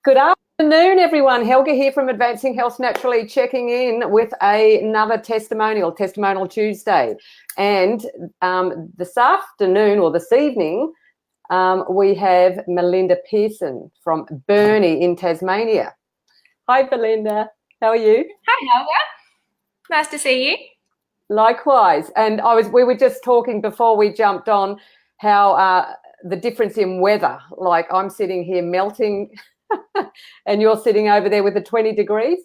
Good afternoon, everyone. Helga here from Advancing Health Naturally, checking in with another testimonial Tuesday. And this afternoon or this evening, we have Melinda Pearson from Burnie in Tasmania. Hi, Melinda. How are you? Hi, Helga. Nice to see you. Likewise. And we were just talking before we jumped on how the difference in weather. Like I'm sitting here melting and you're sitting over there with the 20 degrees.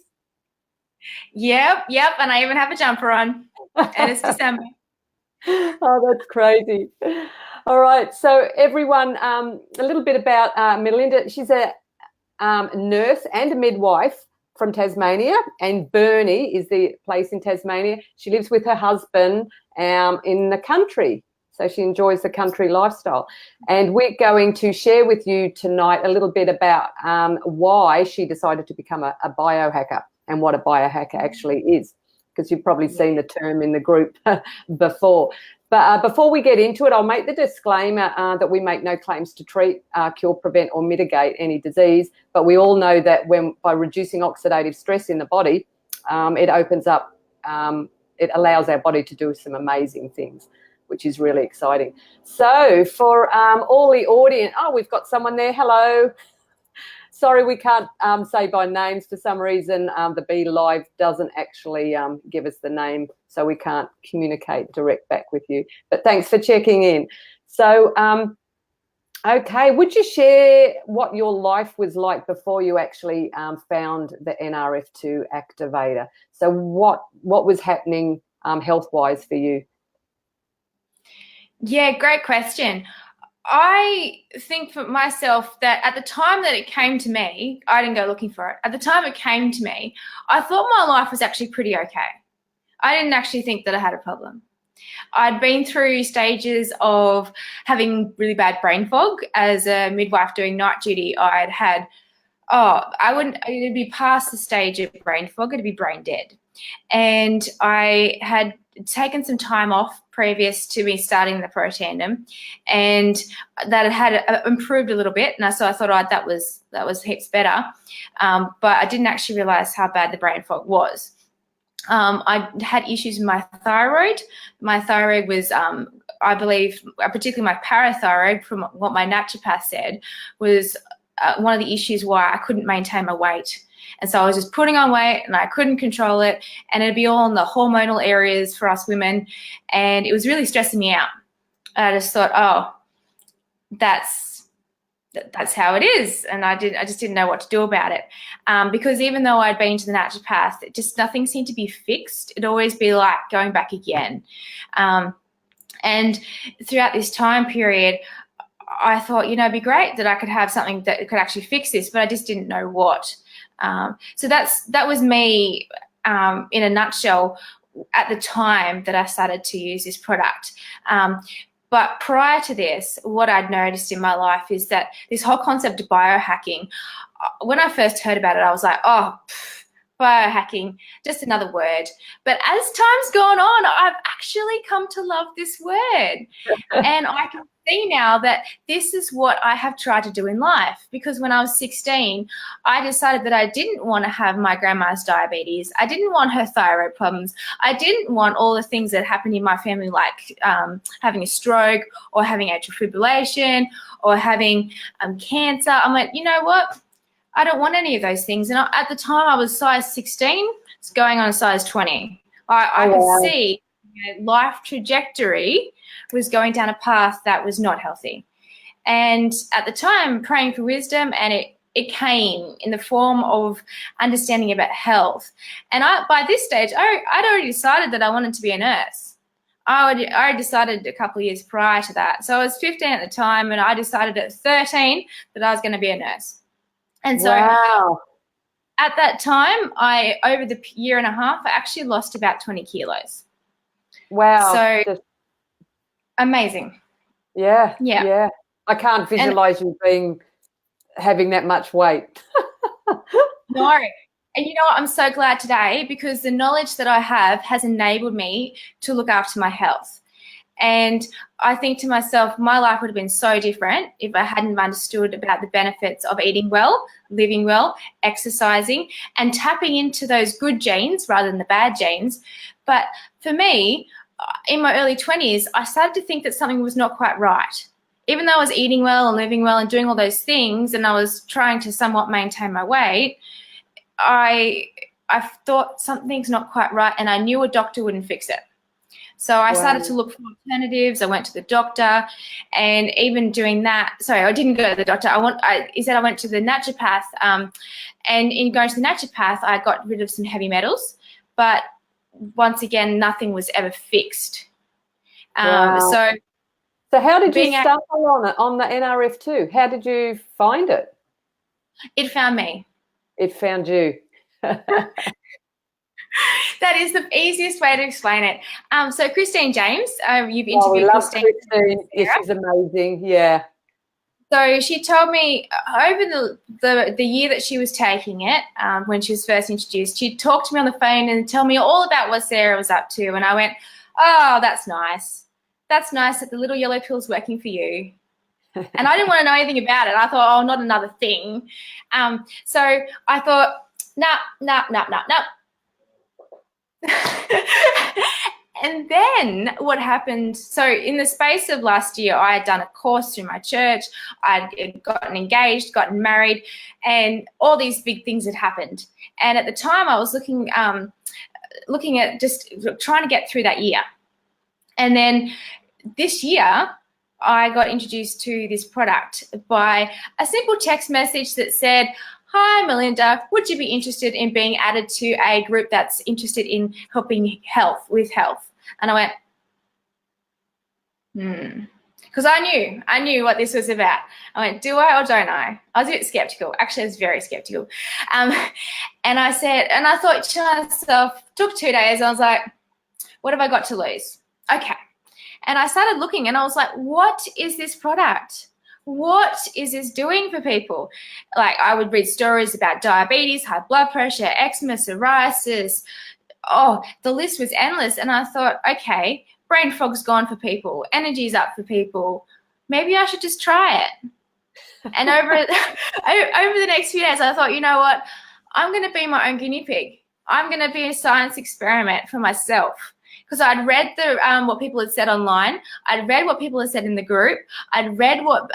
Yep. And I even have a jumper on. And it's December. Oh, that's crazy. All right. So everyone, a little bit about Melinda. She's a nurse and a midwife from Tasmania, and Burnie is the place in Tasmania. She lives with her husband in the country. So she enjoys the country lifestyle. And we're going to share with you tonight a little bit about why she decided to become a biohacker and what a biohacker actually is, because you've probably seen the term in the group before. But before we get into it, I'll make the disclaimer that we make no claims to treat, cure, prevent or mitigate any disease. But we all know that by reducing oxidative stress in the body, it opens up, it allows our body to do some amazing things, which is really exciting. So for all the audience, we've got someone there. Hello. Sorry, we can't say by names for some reason. The Be Live doesn't actually give us the name, so we can't communicate direct back with you. But thanks for checking in. So, okay, would you share what your life was like before you actually found the NRF2 activator? So what was happening health-wise for you? Yeah, great question. I think for myself that at the time that it came to me, I didn't go looking for it. At the time it came to me, I thought my life was actually pretty okay. I didn't actually think that I had a problem. I'd been through stages of having really bad brain fog. As a midwife doing night duty, it'd be past the stage of brain fog, it'd be brain dead. And I had taken some time off previous to me starting the protandem, and that had improved a little bit. And so I thought, that was heaps better. But I didn't actually realize how bad the brain fog was. I had issues with my thyroid. My thyroid was, I believe, particularly my parathyroid, from what my naturopath said, was one of the issues why I couldn't maintain my weight. And so I was just putting on weight and I couldn't control it, and it'd be all in the hormonal areas for us women, and it was really stressing me out. I just thought, that's how it is, and I just didn't know what to do about it, because even though I'd been to the naturopath, nothing seemed to be fixed. It'd always be like going back again. And throughout this time period, I thought, it'd be great that I could have something that could actually fix this, but I just didn't know what. So that was me in a nutshell at the time that I started to use this product. But prior to this, what I'd noticed in my life is that this whole concept of biohacking, when I first heard about it, I was like, biohacking, just another word. But as time's gone on, I've actually come to love this word. And I can see now that this is what I have tried to do in life, because when I was 16, I decided that I didn't want to have my grandma's diabetes. I didn't want her thyroid problems. I didn't want all the things that happened in my family, like having a stroke or having atrial fibrillation or having cancer. I'm like, you know what? I don't want any of those things. And at the time I was size 16, it's going on size 20. I could see life trajectory was going down a path that was not healthy. And at the time, praying for wisdom, and it came in the form of understanding about health. And by this stage, I'd already decided that I wanted to be a nurse. I decided a couple of years prior to that. So I was 15 at the time, and I decided at 13 that I was going to be a nurse. And so at that time, over the year and a half, I actually lost about 20 kilos. Wow. So amazing. Yeah. I can't visualize you having that much weight. No. And you know what? I'm so glad today, because the knowledge that I have has enabled me to look after my health. And I think to myself, my life would have been so different if I hadn't understood about the benefits of eating well, living well, exercising, and tapping into those good genes rather than the bad genes. But for me, in my early 20s, I started to think that something was not quite right. Even though I was eating well and living well and doing all those things, and I was trying to somewhat maintain my weight, I thought something's not quite right, and I knew a doctor wouldn't fix it. So I started to look for alternatives. I went to the doctor, and even doing that, sorry, I didn't go to the doctor. Instead I went to the naturopath, and in going to the naturopath, I got rid of some heavy metals, but once again, nothing was ever fixed. So how did you stumble on it, on the NRF2? How did you find it? It found me. It found you. That is the easiest way to explain it. So Christine James, you've interviewed Christine. Yeah, she's amazing. Yeah. So she told me over the year that she was taking it, when she was first introduced, she'd talk to me on the phone and tell me all about what Sarah was up to. And I went, oh, that's nice. That's nice that the little yellow pill's working for you. And I didn't want to know anything about it. I thought, oh, not another thing. So I thought, nah. And then what happened, so in the space of last year, I had done a course through my church. I'd gotten engaged, gotten married, and all these big things had happened. And at the time, I was looking at just trying to get through that year. And then this year, I got introduced to this product by a simple text message that said, hi, Melinda, would you be interested in being added to a group that's interested in helping with health? And I went, because I knew what this was about. I went, do I or don't I? I was a bit skeptical. Actually, I was very skeptical. And I thought to myself, took 2 days. I was like, what have I got to lose? Okay. And I started looking and I was like, what is this product? What is this doing for people? Like, I would read stories about diabetes, high blood pressure, eczema, psoriasis. Oh, the list was endless. And I thought, okay, brain fog's gone for people. Energy's up for people. Maybe I should just try it. And over the next few days, I thought, you know what? I'm going to be my own guinea pig. I'm going to be a science experiment for myself. Because I'd read what people had said online. I'd read what people had said in the group. I'd read what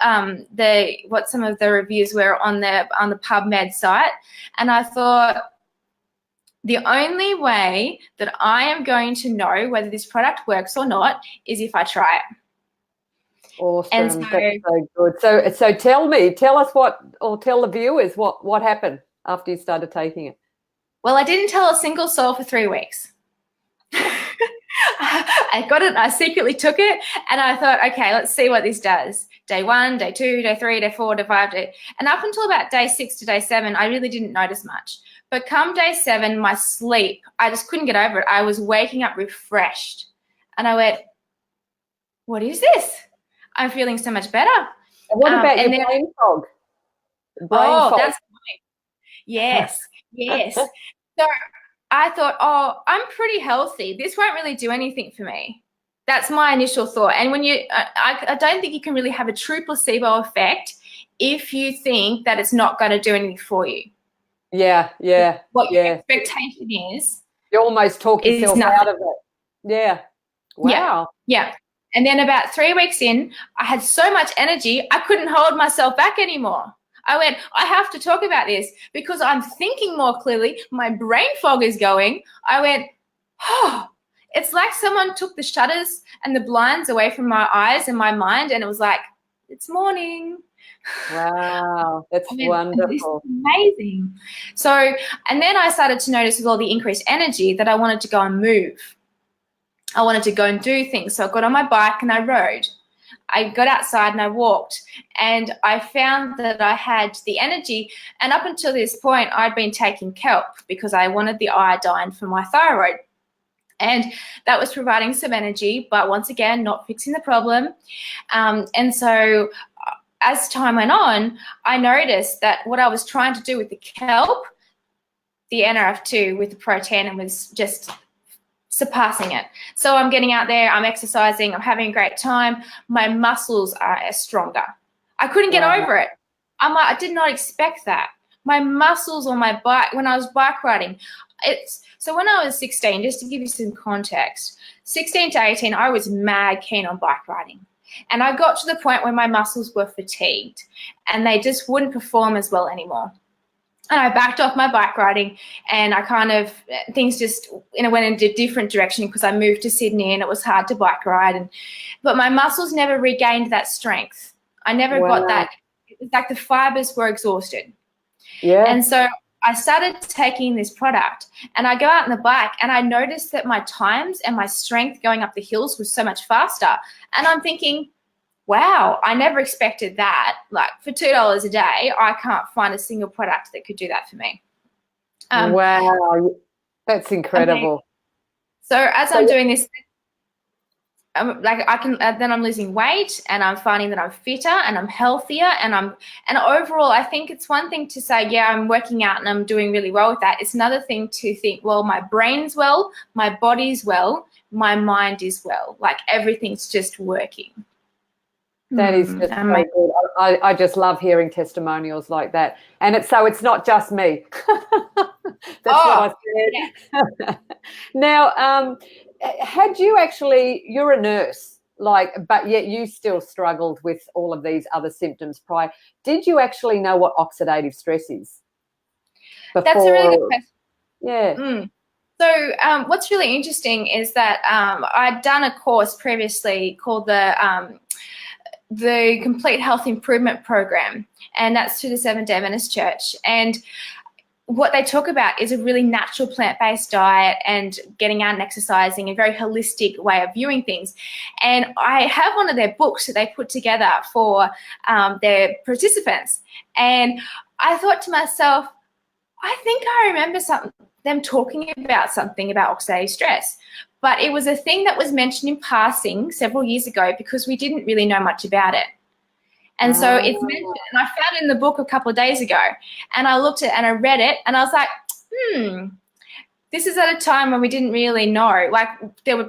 some of the reviews were on the PubMed site, and I thought the only way that I am going to know whether this product works or not is if I try it. Awesome. And so, that's so good. So tell us tell the viewers what happened after you started taking it. Well, I didn't tell a single soul for 3 weeks. I got it, I secretly took it, and I thought, okay, let's see what this does. Day 1, day 2, day 3, day 4, day 5, and up until about day 6 to day 7, I really didn't notice much. But come day 7, my sleep, I just couldn't get over it. I was waking up refreshed, and I went, what is this? I'm feeling so much better. And what about your brain fog? Fog. That's funny. Yes. So I thought, oh, I'm pretty healthy. This won't really do anything for me. That's my initial thought. And when I don't think you can really have a true placebo effect if you think that it's not going to do anything for you. Yeah. What your expectation is. You almost talk yourself out of it. Yeah. Wow. Yeah. And then about 3 weeks in, I had so much energy, I couldn't hold myself back anymore. I went, I have to talk about this because I'm thinking more clearly. My brain fog is going. I went, oh, it's like someone took the shutters and the blinds away from my eyes and my mind, and it was like, it's morning. Wow, that's wonderful. This is amazing. So, and then I started to notice with all the increased energy that I wanted to go and move. I wanted to go and do things. So I got on my bike and I rode. I got outside and I walked, and I found that I had the energy. And up until this point, I'd been taking kelp because I wanted the iodine for my thyroid. And that was providing some energy, but once again, not fixing the problem. And so as time went on, I noticed that what I was trying to do with the kelp, the NRF2 with the protein, was just surpassing it. So I'm getting out there, I'm exercising, I'm having a great time. My muscles are stronger. I couldn't get over it. I did not expect that. My muscles on my bike, when I was bike riding, so when I was 16, just to give you some context, 16 to 18, I was mad keen on bike riding. And I got to the point where my muscles were fatigued and they just wouldn't perform as well anymore. And I backed off my bike riding, and things just went in a different direction because I moved to Sydney and it was hard to bike ride. But my muscles never regained that strength. I never got that. It was like the fibers were exhausted. Yeah. And so I started taking this product, and I go out on the bike and I noticed that my times and my strength going up the hills was so much faster. And I'm thinking, wow, I never expected that. Like, for $2 a day, I can't find a single product that could do that for me. Wow, that's incredible. So as I'm doing this, then I'm losing weight, and I'm finding that I'm fitter and I'm healthier, and overall, I think it's one thing to say, yeah, I'm working out and I'm doing really well with that. It's another thing to think, well, my brain's well, my body's well, my mind is well. Like, everything's just working. That is just so good. I just love hearing testimonials like that. And it's not just me. That's what I said. Yeah. Now, had you you're a nurse, but yet you still struggled with all of these other symptoms prior. Did you actually know what oxidative stress is before? That's a really good question. Yeah. So what's really interesting is that I'd done a course previously called the Complete Health Improvement Program, and that's through the Seventh-day Adventist Church. And what they talk about is a really natural plant-based diet and getting out and exercising, a very holistic way of viewing things. And I have one of their books that they put together for their participants. And I thought to myself, I think I remember them talking about something about oxidative stress. But it was a thing that was mentioned in passing several years ago because we didn't really know much about it. And so it's mentioned, and I found it in the book a couple of days ago, and I looked at it and I read it, and I was like, this is at a time when we didn't really know. Like,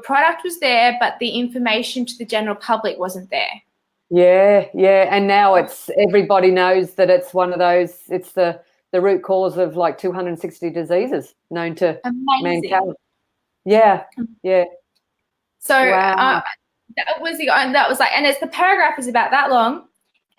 product was there, but the information to the general public wasn't there. Yeah. And now everybody knows that it's one of those, it's the root cause of like 260 diseases known to mankind. Yeah. So that was and the paragraph is about that long,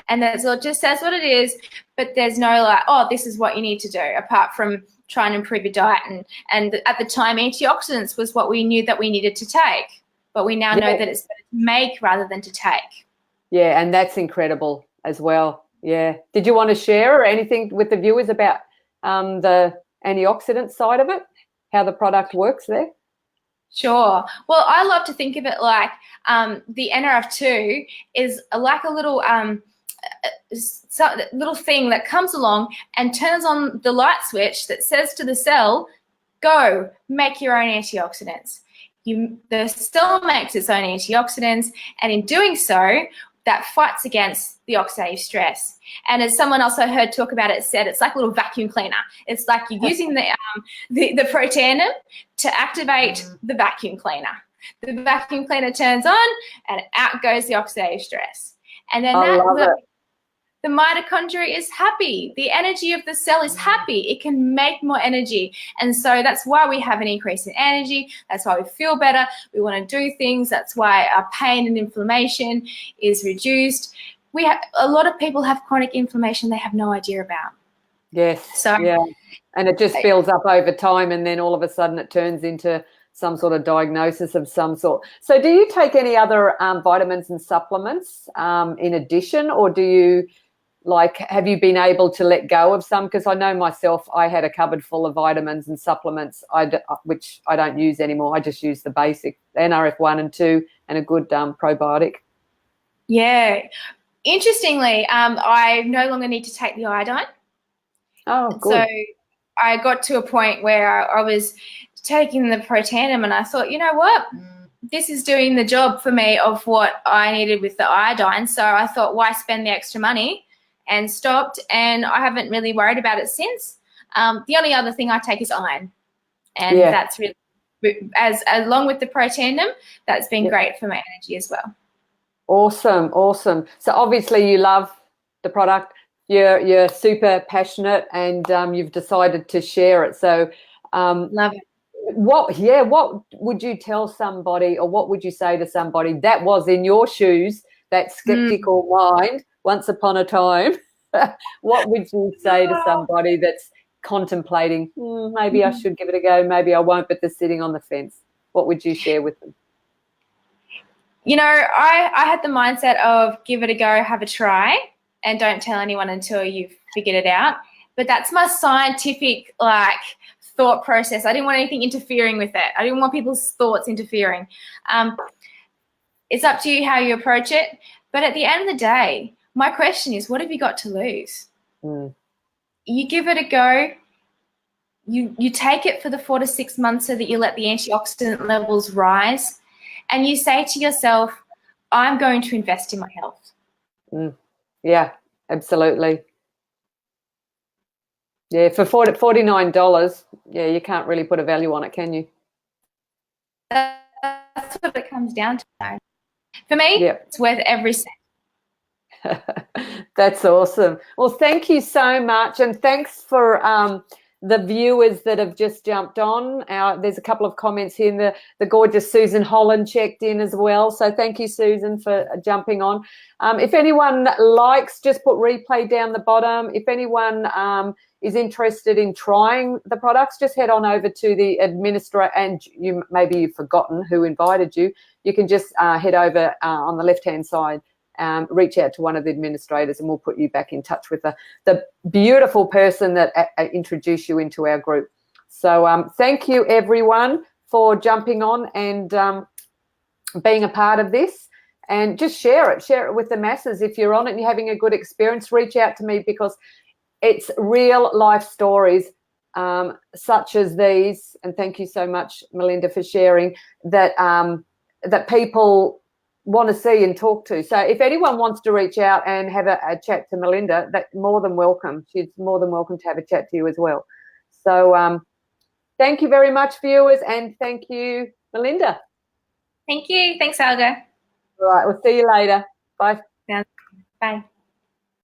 and it just says what it is, but there's no this is what you need to do, apart from trying to improve your diet. And at the time, antioxidants was what we knew that we needed to take, but we now know that it's better to make rather than to take. Yeah, and that's incredible as well. Yeah. Did you want to share or anything with the viewers about the antioxidant side of it, how the product works there? Sure. Well, I love to think of it like the NRF2 is like a little little thing that comes along and turns on the light switch that says to the cell, go, make your own antioxidants. The cell makes its own antioxidants, and in doing so, that fights against the oxidative stress. And as someone else I heard talk about it said, it's like a little vacuum cleaner. It's like you're using the protein to activate the vacuum cleaner. The vacuum cleaner turns on, and out goes the oxidative stress. And then the mitochondria is happy. The energy of the cell is happy. It can make more energy. And so that's why we have an increase in energy. That's why we feel better. We want to do things. That's why our pain and inflammation is reduced. A lot of people have chronic inflammation they have no idea about. Yes. And it just builds up over time, and then all of a sudden it turns into some sort of diagnosis of some sort. So do you take any other vitamins and supplements in addition, or do you have you been able to let go of some? Because I know myself, I had a cupboard full of vitamins and supplements, which I don't use anymore. I just use the basic NRF1 and 2 and a good probiotic. Yeah. Interestingly, I no longer need to take the iodine. Oh, good. So I got to a point where I was taking the Protandim, and I thought, you know what? This is doing the job for me of what I needed with the iodine. So I thought, why spend the extra money? And stopped, and I haven't really worried about it since. The only other thing I take is iron, and that's really as along with the Protandem, that's been great for my energy as well. Awesome, awesome. So obviously you love the product. You're super passionate, and you've decided to share it. So Love it. what would you tell somebody, or what would you say to somebody that was in your shoes, that skeptical mind once upon a time? What would you say to somebody that's contemplating, maybe I should give it a go, maybe I won't, but they're sitting on the fence? What would you share with them? You know, I had the mindset of give it a go, have a try, and don't tell anyone until you've figured it out. But that's my scientific thought process. I didn't want anything interfering with it. I didn't want people's thoughts interfering. It's up to you how you approach it. But at the end of the day, my question is, what have you got to lose? You give it a go. You take it for the 4 to 6 months so that you let the antioxidant levels rise. And you say to yourself, I'm going to invest in my health. Yeah, absolutely. Yeah, for $49, yeah, you can't really put a value on it, can you? That's what it comes down to. For me, it's worth every cent. That's awesome. Well, thank you so much, and thanks for the viewers that have just jumped on. There's a couple of comments here. The gorgeous Susan Holland checked in as well. So thank you, Susan, for jumping on. If anyone likes, just put replay down the bottom. If anyone is interested in trying the products, just head on over to the administrator, and maybe you've forgotten who invited you. You can just head over on the left-hand side. Reach out to one of the administrators, and we'll put you back in touch with the beautiful person that introduced you into our group. So thank you, everyone, for jumping on and being a part of this. And just share it with the masses. If you're on it and you're having a good experience, reach out to me, because it's real life stories such as these. And thank you so much, Melinda, for sharing that people want to see and talk to. So if anyone wants to reach out and have a chat to Melinda, that's more than welcome. She's more than welcome to have a chat to you as well. So thank you very much, viewers, and thank you, Melinda. Thank you. Thanks, Helga. All right, we'll see you later. Bye. Bye.